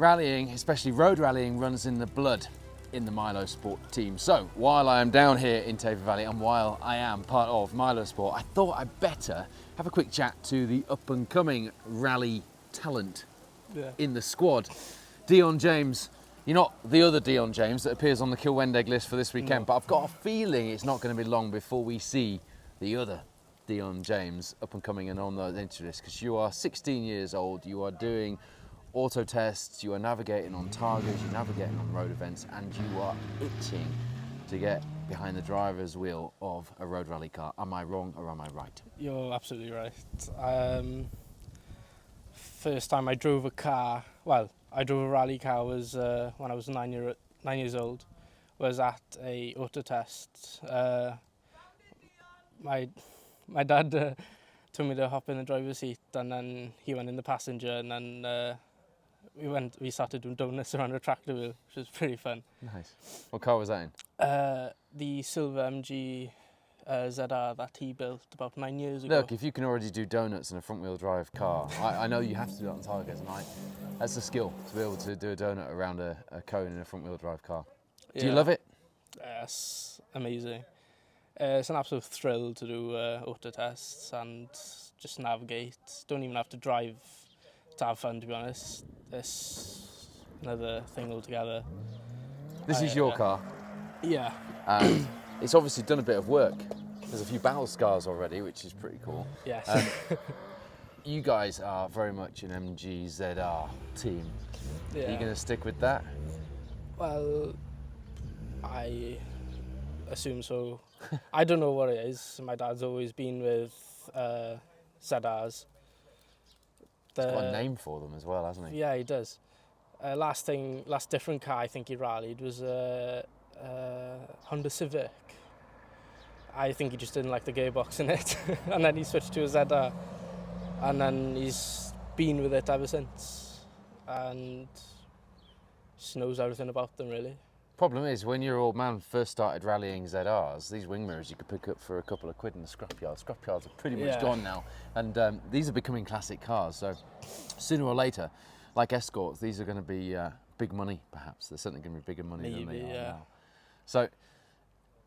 Rallying, especially road rallying, runs in the blood in the MiloSport team. So while I am down here in Tavor Valley and while I am part of MiloSport, I thought I'd better have a quick chat to the up-and-coming rally talent in the squad. Dion James. You're not the other Dion James that appears on the Cilwendeg list for this weekend, but I've got a feeling it's not going to be long before we see the other Dion James up and coming and on the into this, because you are 16 years old, you are doing auto tests, you are navigating on targets, you're navigating on road events, and you are itching to get behind the driver's wheel of a road rally car. Am I wrong or am I right? You're absolutely right. First time I drove a car, well, I drove a rally car was when I was 9 years old, was at a auto test. My dad told me to hop in the driver's seat, and then he went in the passenger, and then we started doing donuts around a tractor wheel, which was pretty fun. Nice. What car was that in? The silver 𝗵𝗄𝗃𝗓 that he built about 9 years ago. Look, if you can already do donuts in a front-wheel drive car, I know you have to do that on targets, and that's a skill, to be able to do a donut around a cone in a front-wheel drive car. Do you love it? Yes, amazing. It's an absolute thrill to do auto tests and just navigate. Don't even have to drive to have fun, to be honest. It's another thing altogether. This is your car. Yeah. And it's obviously done a bit of work. There's a few battle scars already, which is pretty cool. Yes. You guys are very much an 𝗵𝗄𝗃𝗓 team. Yeah. Are you going to stick with that? Well, I assume so. I don't know what it is. My dad's always been with 𝗗𝗃𝗏s. He's got a name for them as well, hasn't he? Yeah, he does. Last different car I think he rallied was a Honda Civic. I think he just didn't like the gearbox in it, and then he switched to a 𝗗𝗏, and then he's been with it ever since, and just knows everything about them, really. Problem is, when your old man first started rallying 𝗗𝗏s, these wing mirrors you could pick up for a couple of quid in the scrapyard. Scrapyards are pretty much gone now, and these are becoming classic cars, so sooner or later, like Escorts, these are going to be big money, perhaps. They're certainly going to be bigger money than they are now. So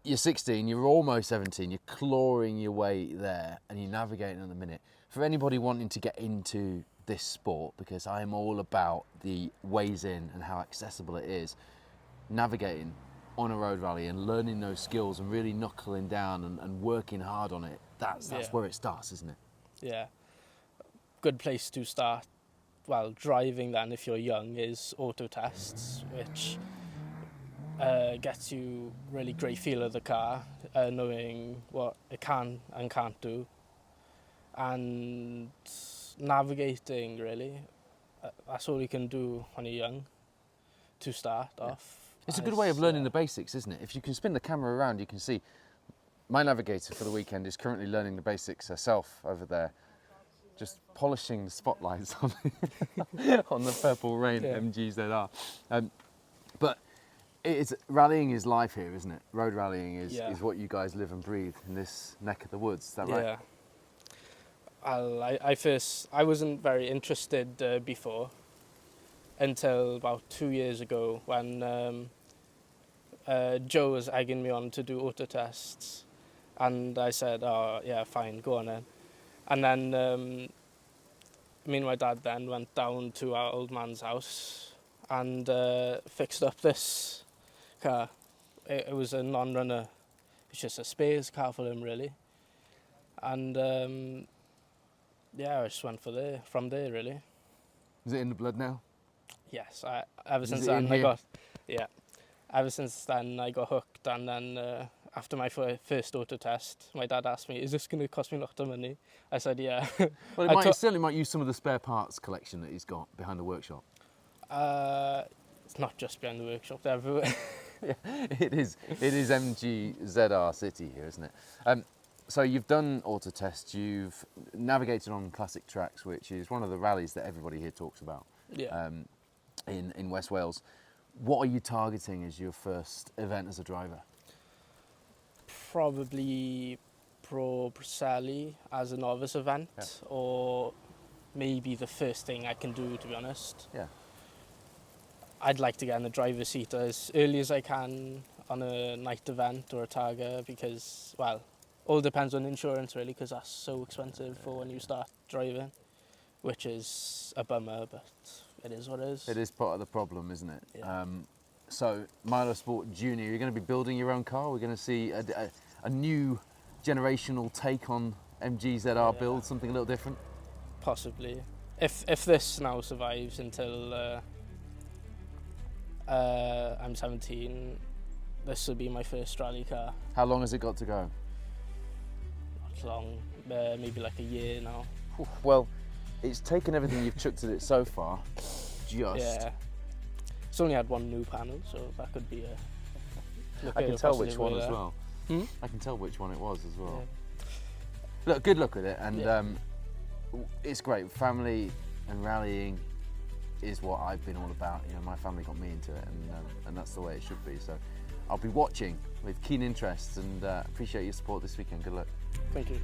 you're 16, you're almost 17, you're clawing your way there, and you're navigating at the minute. For anybody wanting to get into this sport, because I am all about the ways in and how accessible it is, navigating on a road rally and learning those skills and really knuckling down and working hard on it, that's where it starts, isn't it? Yeah. Good place to start, well, driving then if you're young, is auto tests, which gets you really great feel of the car, knowing what it can and can't do, and navigating, really. That's all you can do when you're young to start off. It's a good way of learning the basics, isn't it? If you can spin the camera around, you can see my navigator for the weekend is currently learning the basics herself over there, just polishing the spotlights on, on the Purple Rain 𝗵𝗄𝗃𝗓. But rallying is life here, isn't it? Road rallying is what you guys live and breathe in this neck of the woods, is that right? Yeah. I wasn't very interested before, until about 2 years ago when Joe was egging me on to do auto tests, and I said, oh yeah, fine, go on then. And then me and my dad then went down to our old man's house and fixed up this car. It was a non-runner. It's just a spares car for him, really. And yeah, I just went from there, really. Is it in the blood now? Yes, ever since then I got hooked, and then after my first auto test, my dad asked me, is this going to cost me a lot of money? I said, yeah. Well, it certainly might use some of the spare parts collection that he's got behind the workshop. It's not just behind the workshop, they're everywhere. Yeah, it is 𝗵𝗄𝗃𝗓𝗏 city here, isn't it? So you've done auto tests, you've navigated on classic tracks, which is one of the rallies that everybody here talks about. Yeah. In West Wales. What are you targeting as your first event as a driver? Probably 𝗵𝗄𝗃𝗏𝗃 as a novice event, or maybe the first thing I can do, to be honest. Yeah. I'd like to get in the driver's seat as early as I can on a night event or a targa because, well, all depends on insurance really, because that's so expensive for when you start driving, which is a bummer, but it is what it is. It is part of the problem, isn't it? Yeah. So, MiloSport Junior, you're going to be building your own car. We're going to see a new generational take on 𝗵𝗄𝗃𝗏 build, something a little different. Possibly. If this now survives until I'm 17, this will be my first rally car. How long has it got to go? Not long, maybe like a year now. Well, it's taken everything you've chucked at it so far. Yeah. It's only had one new panel, so that could be a... I can tell which one as well. Hmm? I can tell which one it was as well. Yeah. Look, good luck with it, and it's great. Family and rallying is what I've been all about. You know, my family got me into it, and that's the way it should be. So I'll be watching with keen interest, and appreciate your support this weekend. Good luck. Thank you.